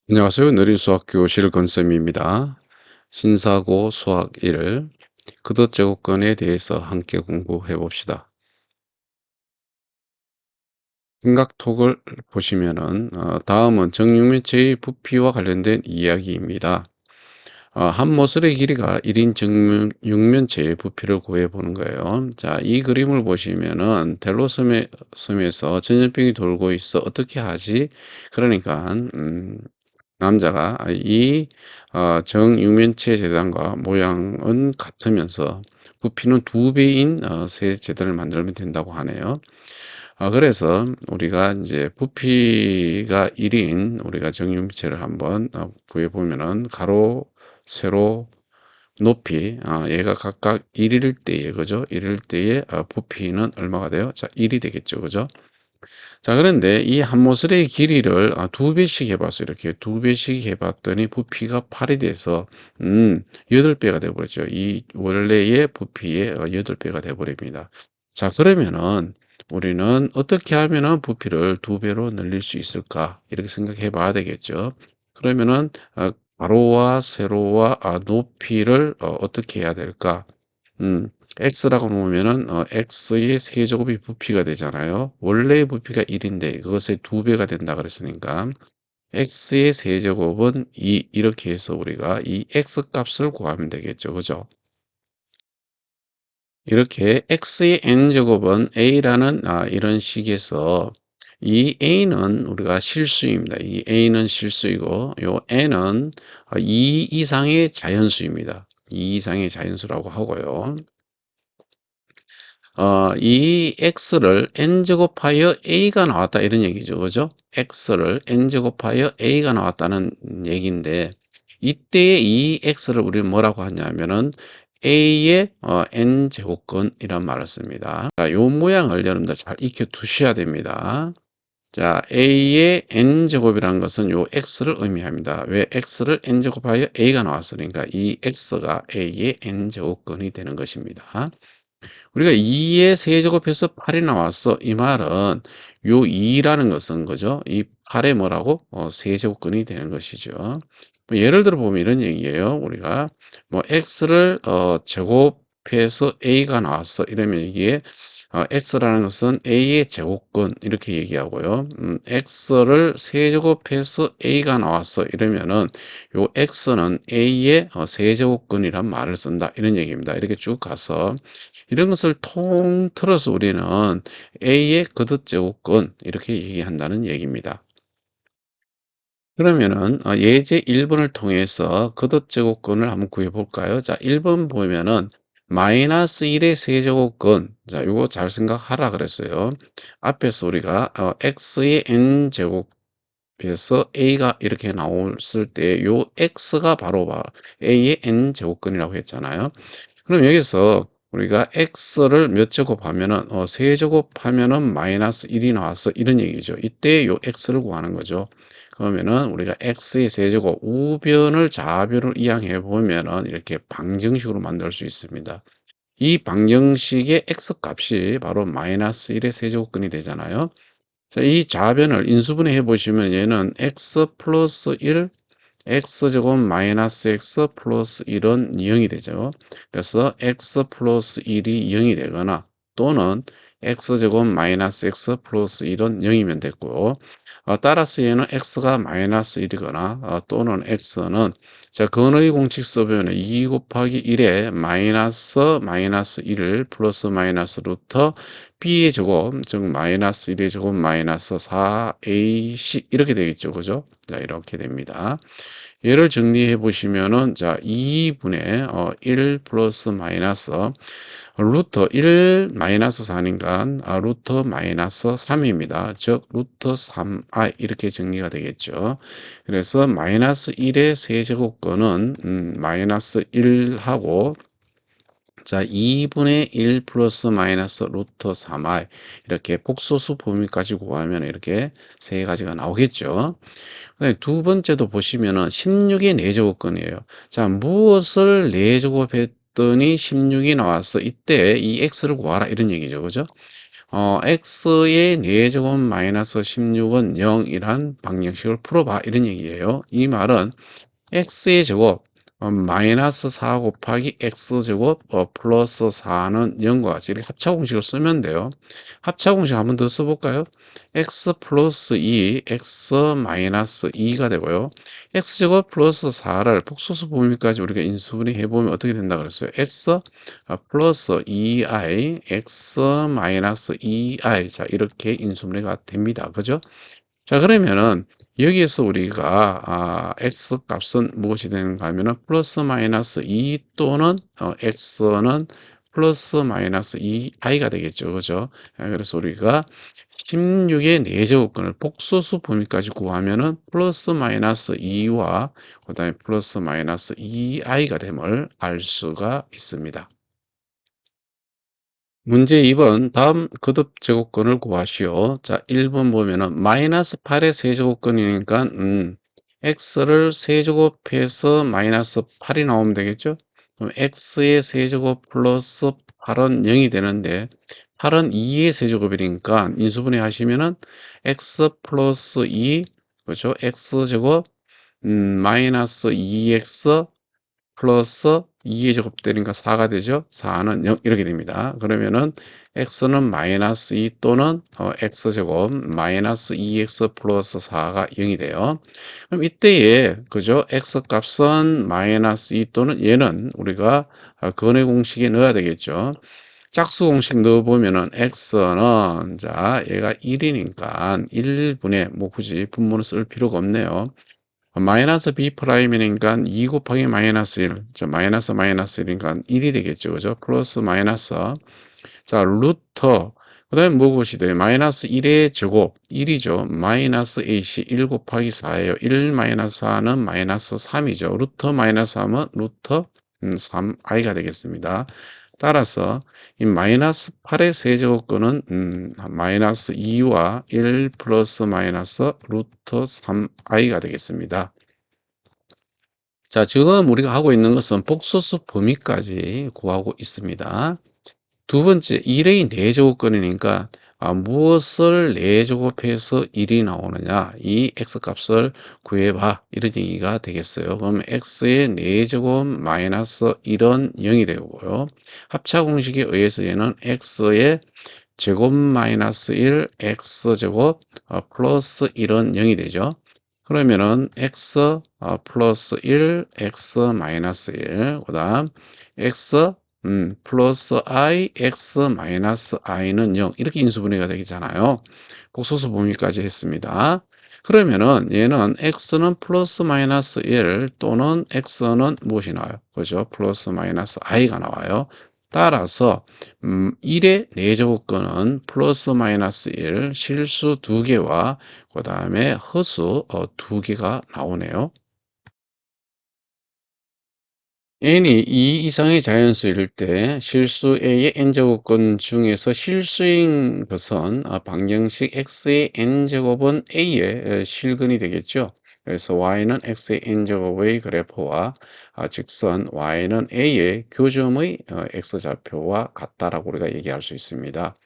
안녕하세요. 느린 수학 교실 건쌤입니다. 신사고 수학 1 그것 제곱권에 대해서 함께 공부해 봅시다. 삼각톡을 보시면은 다음은 정육면체의 부피와 관련된 이야기입니다. 한 모서리의 길이가 1인 정육면체의 부피를 구해 보는 거예요. 자, 이 그림을 보시면은 델로섬에서 전염병이 돌고 있어 어떻게 하지? 그러니까 남자가 이 정육면체 재단과 모양은 같으면서 부피는 2배인 세 재단을 만들면 된다고 하네요. 그래서 우리가 이제 부피가 1인 우리가 정육면체를 한번 구해 보면은 가로, 세로, 높이 얘가 각각 1일 때에 그죠? 1일 때에 부피는 얼마가 돼요? 자, 1이 되겠죠. 그죠? 자, 그런데 이 한 모서리의 길이를 두 배씩 해봤어요. 이렇게 두 배씩 해봤더니 부피가 8이 돼서 8배가 돼버렸죠. 이 원래의 부피의 8배가 돼버립니다. 자, 그러면은 우리는 어떻게 하면은 부피를 2배로 늘릴 수 있을까? 이렇게 생각해 봐야 되겠죠. 그러면은 가로와 세로와 높이를 어떻게 해야 될까? 음, x라고 놓으면은 x의 세제곱이 부피가 되잖아요. 원래의 부피가 1인데 그것의 2배가 된다 그랬으니까 x의 세제곱은 2 이렇게 해서 우리가 이 x 값을 구하면 되겠죠. 그죠? 이렇게 x의 n제곱은 a라는 이런 식에서 이 a는 우리가 실수입니다. 이 a는 실수이고 요 n은 2 이상의 자연수입니다. 2 이상의 자연수라고 하고요. 이 x를 n 제곱하여 a가 나왔다 이런 얘기죠. 그죠? x를 n 제곱하여 a가 나왔다는 얘기인데 이때의 이 x를 우리는 뭐라고 하냐면은 a의 n 제곱근이란 말을 씁니다. 자, 요 모양을 여러분들 잘 익혀 두셔야 됩니다. 자, a의 n 제곱이라는 것은 요 x를 의미합니다. 왜 x를 n 제곱하여 a가 나왔으니까 이 x가 a의 n 제곱근이 되는 것입니다. 우리가 2의 세제곱해서 8이 나왔어. 이 말은 요 2라는 것은 거죠. 이 8의 뭐라고? 세제곱근이 되는 것이죠. 뭐 예를 들어 보면 이런 얘기예요. 우리가 뭐 x를 제곱해서 a가 나왔어. 이러면 이게 x라는 것은 a의 제곱근 이렇게 얘기하고요. x를 세제곱해서 a가 나왔어. 이러면은 요 x는 a의 세제곱근이란 말을 쓴다. 이런 얘기입니다. 이렇게 쭉 가서 이런 것을 통틀어서 우리는 A의 거듭제곱근 이렇게 얘기한다는 얘기입니다. 그러면은 예제 1번을 통해서 거듭제곱근을 한번 구해 볼까요? 자, 1번 보면은 마이너스 1의 세제곱근. 자, 이거 잘 생각하라 그랬어요. 앞에서 우리가 x의 n제곱에서 a가 이렇게 나왔을 때 요 x가 바로 a의 n제곱근이라고 했잖아요. 그럼 여기서 우리가 x를 몇 제곱하면은 세제곱하면은 마이너스 1이 나왔어 이런 얘기죠. 이때 요 x를 구하는 거죠. 그러면은 우리가 x의 세제곱 우변을 좌변을 이항해 보면은 이렇게 방정식으로 만들 수 있습니다. 이 방정식의 x 값이 바로 마이너스 1의 세제곱근이 되잖아요. 자, 이 좌변을 인수분해 해 보시면 얘는 x 플러스 1 x제곱 마이너스 x 플러스 1은 0이 되죠. 그래서 x 플러스 1이 0이 되거나 또는 x제곱 마이너스 x 플러스 1은 0이면 됐고 따라서 얘는 x가 마이너스 1이거나 또는 x는 자, 근의 공식 써보면 2 곱하기 1에 마이너스 1 플러스 마이너스 루터 b의 제곱 즉 마이너스 1의 제곱 마이너스 4ac 이렇게 되겠죠. 그죠? 자, 이렇게 됩니다. 얘를 정리해 보시면은 자 2분의 1 플러스 마이너스 루터 1 마이너스 4니까 루터 마이너스 3입니다. 즉 루터 3i 이렇게 정리가 되겠죠. 그래서 마이너스 1의 세제곱근은 마이너스 1하고 자 2분의 1 플러스 마이너스 루터 3i 이렇게 복소수 범위까지 구하면 이렇게 세 가지가 나오겠죠. 두 번째도 보시면은 16의 4제곱근이에요. 자, 무엇을 4제곱했더니 16이 나왔어. 이때 이 x를 구하라 이런 얘기죠. 그죠? x의 4제곱 마이너스 16은 0이란 방정식을 풀어봐. 이런 얘기예요. 이 말은 x의 제곱 마이너스 4 곱하기 x제곱 플러스 4는 0과 같이 이렇게 합차 공식을 쓰면 돼요. 합차 공식 한 번 더 써볼까요? x 플러스 2, x 마이너스 2가 되고요. x제곱 플러스 4를 폭소수 범위까지 우리가 인수분해 해보면 어떻게 된다 그랬어요? x 플러스 2i, x 마이너스 2i. 자, 이렇게 인수분해가 됩니다. 그죠? 자, 그러면은 여기에서 우리가 x 값은 무엇이 되는가 하면은 플러스 마이너스 2 또는 x는 플러스 마이너스 2i가 되겠죠. 그죠? 그래서 우리가 16의 4제곱근을 복소수 범위까지 구하면은 플러스 마이너스 2와 그다음에 플러스 마이너스 2i가 됨을 알 수가 있습니다. 문제 2번 다음 거듭 제곱근을 구하시오. 자, 1번 보면은 마이너스 8의 세제곱근이니까 x를 세제곱해서 마이너스 8이 나오면 되겠죠? 그럼 x의 세제곱 플러스 8은 0이 되는데 8은 2의 세제곱이니까 인수분해 하시면은 x 플러스 2 그렇죠? x제곱 마이너스 2x 플러스 2의 제곱 되니까 4가 되죠. 4는 0 이렇게 됩니다. 그러면은 x는 마이너스 2 또는 x제곱 마이너스 2x 플러스 4가 0이 돼요. 그럼 이때에 그죠? x 값은 마이너스 2 또는 얘는 우리가 근의 공식에 넣어야 되겠죠. 짝수 공식 넣어보면은 x는 자 얘가 1이니까 1분의 뭐 굳이 분모는 쓸 필요가 없네요. 마이너스 b 프라임이니까 2 곱하기 마이너스 1. 자, 마이너스 마이너스 1이니까 1이 되겠죠. 그죠? 플러스 마이너스. 자, 루터. 그 다음에 무엇이 돼요? 마이너스 1의 제곱. 1이죠. 마이너스 a시 1 곱하기 4예요. 1 마이너스 4는 마이너스 3이죠. 루터 마이너스 3은 루터 3i가 되겠습니다. 따라서 이 마이너스 8의 세제곱근은 마이너스 2와 1 플러스 마이너스 루트 3i가 되겠습니다. 자, 지금 우리가 하고 있는 것은 복소수 범위까지 구하고 있습니다. 두 번째, 1의 4제곱근이니까 무엇을 4제곱해서 1이 나오느냐 이 x값을 구해봐 이런 얘기가 되겠어요. 그럼 x의 4제곱 마이너스 1은 0이 되고요. 합차 공식에 의해서 얘는 x의 제곱 마이너스 1 x제곱 플러스 1은 0이 되죠. 그러면은 x 플러스 1 x 마이너스 1 그다음 x 플러스 i x 마이너스 i는 0 이렇게 인수분해가 되잖아요. 복소수 범위까지 했습니다. 그러면은 얘는 x는 플러스 마이너스 1 또는 x는 무엇이 나와요? 그죠? 플러스 마이너스 i가 나와요. 따라서 1의 4제곱근은 플러스 마이너스 1 실수 2개와 그 다음에 허수 2개가 나오네요. n이 2 이상의 자연수일 때 실수 a의 n제곱근 중에서 실수인 것은 방정식 x의 n제곱은 a의 실근이 되겠죠. 그래서 y는 x의 n제곱의 그래프와 직선 y는 a의 교점의 x좌표와 같다라고 우리가 얘기할 수 있습니다.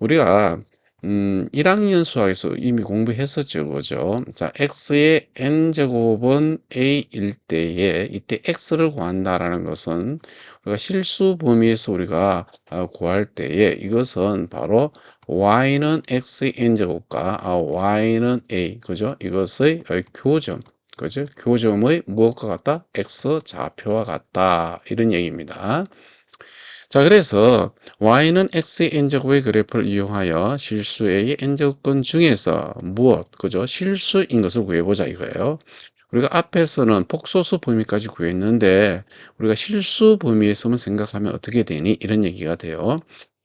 우리가 1학년 수학에서 이미 공부했었죠. 그죠? 자, x의 n제곱은 a일 때에 이때 x를 구한다라는 것은 우리가 실수 범위에서 우리가 구할 때에 이것은 바로 y는 x의 n제곱과 y는 a 그죠? 이것의 교점 그죠? 교점의 무엇과 같다? x 좌표와 같다. 이런 얘기입니다. 자, 그래서 y는 x의 n제곱의 그래프를 이용하여 실수의 n제곱근 중에서 무엇, 그죠? 실수인 것을 구해보자 이거예요. 우리가 앞에서는 폭소수 범위까지 구했는데 우리가 실수 범위에서만 생각하면 어떻게 되니? 이런 얘기가 돼요.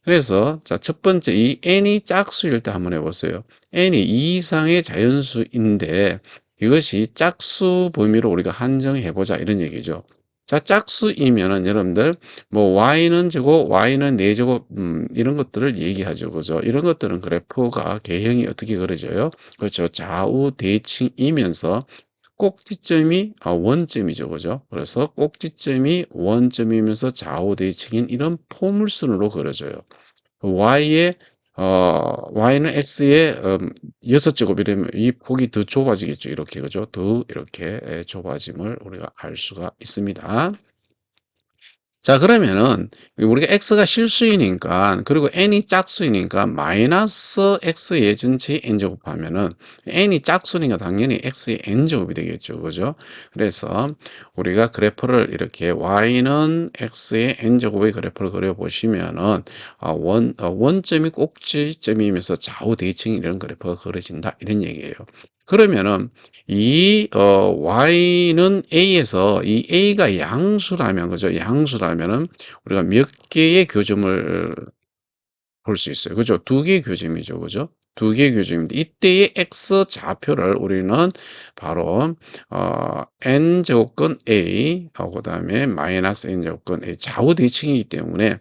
그래서 자, 첫 번째 이 n이 짝수일 때 한번 해보세요. n이 2 이상의 자연수인데 이것이 짝수 범위로 우리가 한정해보자 이런 얘기죠. 자, 짝수이면은 여러분들 뭐 y는 제곱, y는 4제곱 이런 것들을 얘기하죠. 그죠? 이런 것들은 그래프가 개형이 어떻게 그려져요? 그렇죠. 좌우 대칭이면서 꼭지점이 원점이죠. 그죠? 그래서 꼭지점이 원점이면서 좌우 대칭인 이런 포물선으로 그려져요. y의 y는 x의 6제곱 이러면 이 폭이 더 좁아지겠죠. 이렇게 그죠? 더 이렇게 좁아짐을 우리가 알 수가 있습니다. 자, 그러면은 우리가 x가 실수이니까 그리고 n이 짝수이니까 마이너스 x의 전체의 n제곱 하면은 n이 짝수니까 당연히 x의 n제곱이 되겠죠. 그죠? 그래서 우리가 그래프를 이렇게 y는 x의 n제곱의 그래프를 그려 보시면은 원점이 꼭지점이면서 좌우 대칭이 이런 그래프가 그려진다 이런 얘기예요. 그러면은 y는 a에서 이 a가 양수라면 그죠? 양수라면은 우리가 몇 개의 교점을 볼 수 있어요. 그죠? 두 개의 교점이죠. 그죠? 두 개의 교점인데 이때의 x 좌표를 우리는 바로 n제곱근 a 그다음에 마이너스 n제곱근 a 좌우 대칭이기 때문에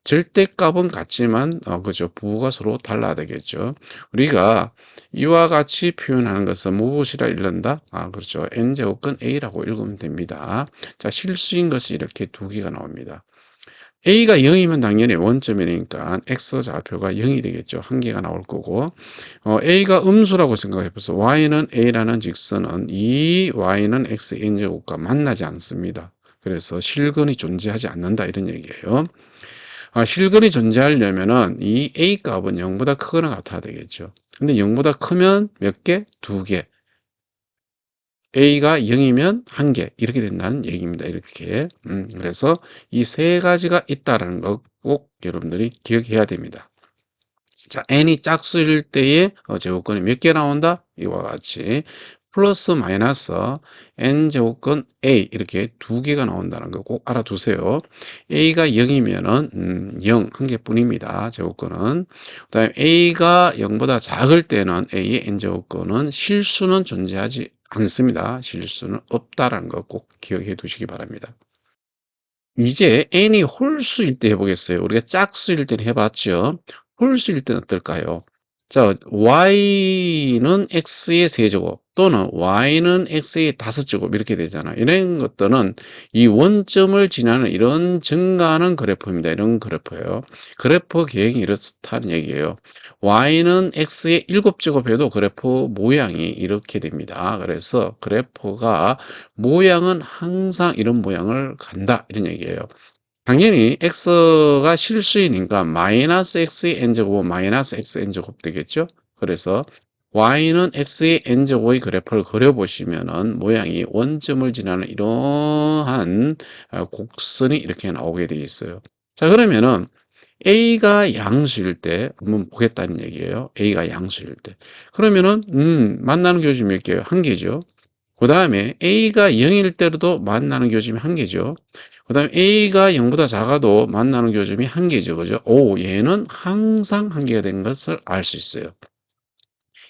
절대값은 같지만 그죠? 부호가 서로 달라야 되겠죠. 우리가 이와 같이 표현하는 것은 무엇이라 읽는다? 그렇죠. n제곱근 a라고 읽으면 됩니다. 자, 실수인 것이 이렇게 두 개가 나옵니다. a가 0이면 당연히 원점이니까 x 좌표가 0이 되겠죠. 한 개가 나올 거고 a가 음수라고 생각해 보세요. y는 a라는 직선은 이 y는 x n제곱과 만나지 않습니다. 그래서 실근이 존재하지 않는다 이런 얘기예요. 실근이 존재하려면은 이 a 값은 0보다 크거나 같아야 되겠죠. 근데 0보다 크면 몇 개? 두 개. a가 0이면 한 개 이렇게 된다는 얘기입니다. 이렇게 그래서 이 세 가지가 있다라는 거 꼭 여러분들이 기억해야 됩니다. 자, n이 짝수일 때의 제곱근이 몇 개 나온다? 이와 같이 플러스 마이너스 n 제곱근 a 이렇게 두 개가 나온다는 거 꼭 알아두세요. a가 0이면은 0, 한 개뿐입니다. 제곱근은. 그다음에 a가 0보다 작을 때는 a의 n 제곱근은 실수는 존재하지 않습니다. 실수는 없다라는 거 꼭 기억해 두시기 바랍니다. 이제 n이 홀수일 때 해보겠어요. 우리가 짝수일 때는 해봤죠. 홀수일 때는 어떨까요? 자, y는 x의 세제곱 또는 y는 x의 5제곱 이렇게 되잖아요. 이런 것들은 이 원점을 지나는 이런 증가하는 그래프입니다. 이런 그래프예요. 그래프 계획이 이렇다는 얘기예요. y는 x의 7제곱해도 그래프 모양이 이렇게 됩니다. 그래서 그래프가 모양은 항상 이런 모양을 간다 이런 얘기예요. 당연히 x가 실수이니까 마이너스 x의 n제곱은 마이너스 x n제곱 되겠죠. 그래서 y는 x의 n제곱의 그래프를 그려보시면은 모양이 원점을 지나는 이러한 곡선이 이렇게 나오게 되어 있어요. 자, 그러면은 a가 양수일 때 한번 보겠다는 얘기예요. a가 양수일 때. 그러면은 만나는 교점이 몇 개예요? 한 개죠. 그 다음에 a가 0일 때로도 만나는 교점이 한 개죠. 그 다음에 a가 0보다 작아도 만나는 교점이 한 개죠. 그죠? 오, 얘는 항상 한 개가 된 것을 알 수 있어요.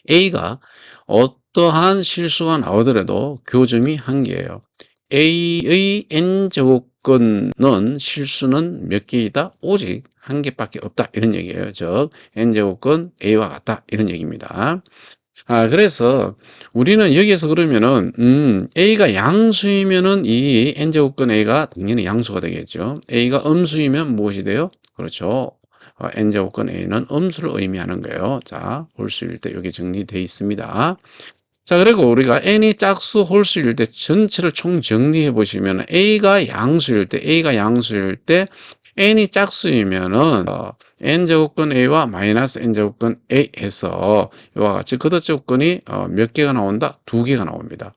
a가 어떠한 실수가 나오더라도 교점이 한 개예요. a의 n제곱근은 실수는 몇 개이다? 오직 한 개밖에 없다. 이런 얘기예요. 즉 n제곱근 a와 같다. 이런 얘기입니다. 그래서 우리는 여기에서 그러면은 a가 양수이면은 이 n제곱근 a가 당연히 양수가 되겠죠. a가 음수이면 무엇이 돼요? 그렇죠. n제곱근 a는 음수를 의미하는 거예요. 자, 홀수일 때 여기 정리되어 있습니다. 자, 그리고 우리가 n이 짝수 홀수일 때 전체를 총 정리해 보시면 a가 양수일 때 n이 짝수이면은 n제곱근 a와 마이너스 n제곱근 a 해서 이와 같이 걷어제곱근이 몇 개가 나온다? 두 개가 나옵니다.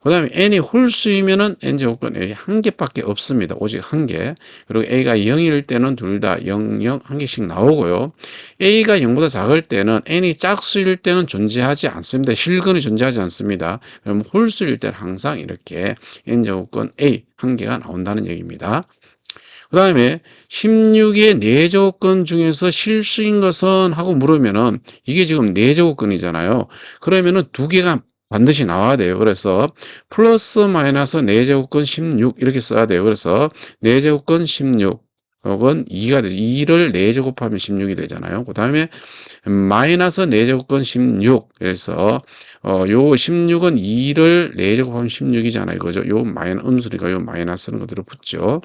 그 다음에 n이 홀수이면은 n제곱근 a 한 개밖에 없습니다. 오직 한 개. 그리고 a가 0일 때는 둘 다 0, 0, 한 개씩 나오고요. a가 0보다 작을 때는 n이 짝수일 때는 존재하지 않습니다. 실근이 존재하지 않습니다. 그럼 홀수일 때는 항상 이렇게 n제곱근 a 한 개가 나온다는 얘기입니다. 그 다음에 16의 4제곱근 중에서 실수인 것은 하고 물으면은 이게 지금 4제곱근이잖아요. 그러면은 두 개가 반드시 나와야 돼요. 그래서 플러스 마이너스 4제곱근 16 이렇게 써야 돼요. 그래서 4제곱근 16 혹은 2가 되죠. 2를 4제곱하면 16이 되잖아요. 그 다음에 마이너스 4제곱근 16 그래서 요 16은 2를 4제곱하면 16이잖아요. 그죠? 요 음수니까 요 마이너스는 그대로 붙죠.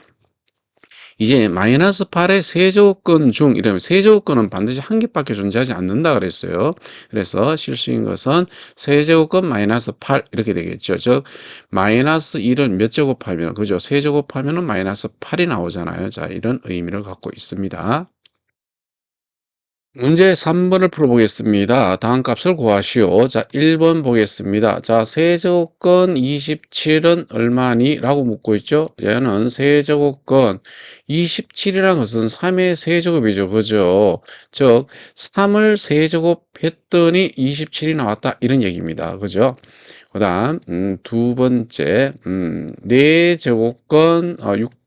이제 마이너스 8의 세제곱근 중 이러면 세제곱근은 반드시 한 개밖에 존재하지 않는다 그랬어요. 그래서 실수인 것은 세제곱근 마이너스 8 이렇게 되겠죠. 즉 마이너스 1을 몇 제곱하면 그죠? 세제곱하면은 마이너스 8이 나오잖아요. 자, 이런 의미를 갖고 있습니다. 문제 3번을 풀어보겠습니다. 다음 값을 구하시오. 자, 1번 보겠습니다. 자, 세제곱건 27은 얼마니? 라고 묻고 있죠. 얘는 세제곱건 27이라는 것은 3의 세제곱이죠. 그죠? 즉, 3을 세제곱했더니 27이 나왔다. 이런 얘기입니다. 그죠? 그 다음, 두 번째, 4제곱건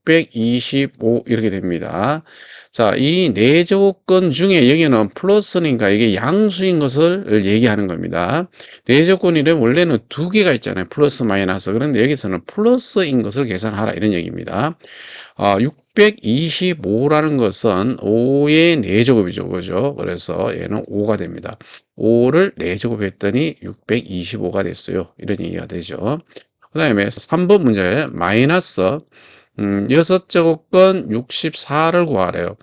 625 이렇게 됩니다. 자, 이 4제곱건 중에 여기는 플러스니까 이게 양수인 것을 얘기하는 겁니다. 4제곱건이래 원래는 두 개가 있잖아요. 플러스 마이너스. 그런데 여기서는 플러스인 것을 계산하라 이런 얘기입니다. 625라는 것은 5의 4제곱이죠. 그죠? 그래서 얘는 5가 됩니다. 5를 4제곱했더니 625가 됐어요. 이런 얘기가 되죠. 그 다음에 3번 문제 마이너스 6제곱건 64를 구하래요.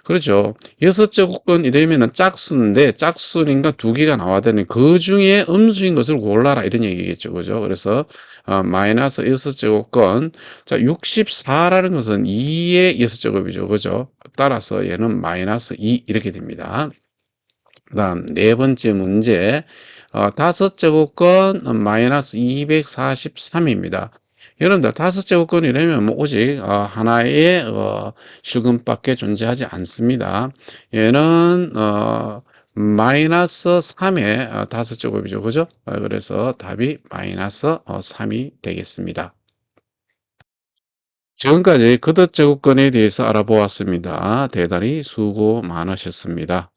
그렇죠. 6제곱건 이러면은 짝수인데 짝수니까 두 개가 나와야 되는 그 중에 음수인 것을 골라라 이런 얘기겠죠. 그죠? 그래서 마이너스 6제곱건 자 64라는 것은 2의 6제곱이죠. 그죠? 따라서 얘는 마이너스 2 이렇게 됩니다. 그다음 네 번째 문제 5제곱건 마이너스 243입니다. 여러분들 5제곱건이라면 뭐 오직 하나의 실근밖에 존재하지 않습니다. 얘는 마이너스 3의 5제곱이죠. 그죠? 그래서 답이 마이너스 3이 되겠습니다. 지금까지 거듭제곱건에 대해서 알아보았습니다. 대단히 수고 많으셨습니다.